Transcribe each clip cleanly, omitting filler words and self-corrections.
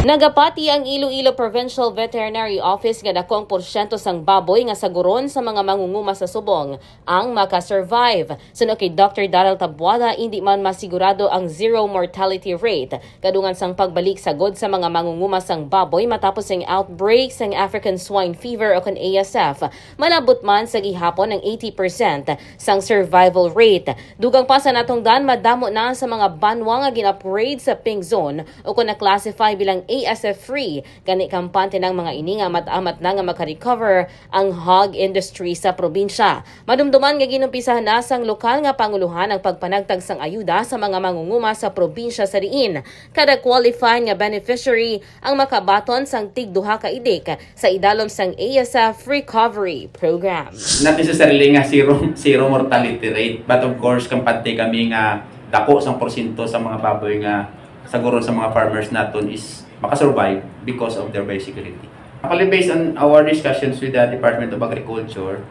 Nagapati ang Iloilo Provincial Veterinary Office nga dakong porsyento sang baboy nga saguron sa mga mangunguma sa subong ang makasurvive. Suno kay Dr. Daryl Tabuada, hindi man masigurado ang zero mortality rate kadungan sang pagbalik sagod sa mga mangunguma sang baboy matapos ang outbreak sang African Swine Fever o kan ASF. Malabot man sa gihapon ang 80% sang survival rate. Dugang pa sa natong dan, madamo na sa mga banwa nga gin-upgrade sa pink zone o kung na-classify bilang ASF-free, gani kampante ng mga ini nga mat-amat na nga makarecover ang hog industry sa probinsya. Madumduman nga ginumpisahan na sang lokal nga panguluhan ang pagpanagtag sang ayuda sa mga mangunguma sa probinsya sa diin. Kada qualified nga beneficiary ang makabaton sang tig-duha ka idik sa idalom sang ASF recovery program. Not necessarily nga zero mortality rate, but of course kampante kami nga dako sang porsyento sa mga baboy nga saguron sa mga farmers naton is makasurvive because of their biosecurity. Actually, based on our discussions with the Department of Agriculture,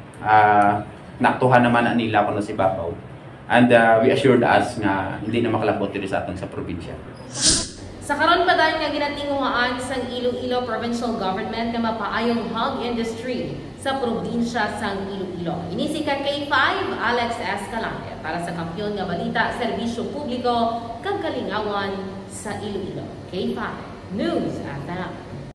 naktuhan naman na nila kung si Babaw. And we assured us nga hindi na makalabot dito sa aton sa probinsya. Sa karon pa dahil nga ginatinguhaan sang Iloilo Provincial Government nga mapaayong hog industry sa probinsya sang Iloilo. Inisikan kay 5 Alex Escalante para sa Kampiyon nga Balita, Serbisyo Publiko, kag Kalingawan sa Iloilo. K5 News FM.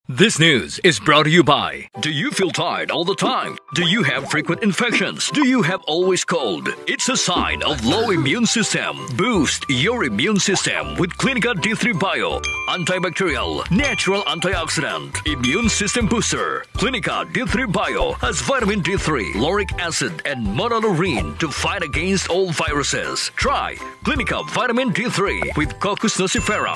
This news is brought to you by, do you feel tired all the time? Do you have frequent infections? Do you have always cold? It's a sign of low immune system. Boost your immune system with Clinica D3 Bio. Antibacterial, natural antioxidant, immune system booster. Clinica D3 Bio has vitamin D3, lauric acid, and monolurine to fight against all viruses. Try Clinica Vitamin D3 with Coccus nocifera.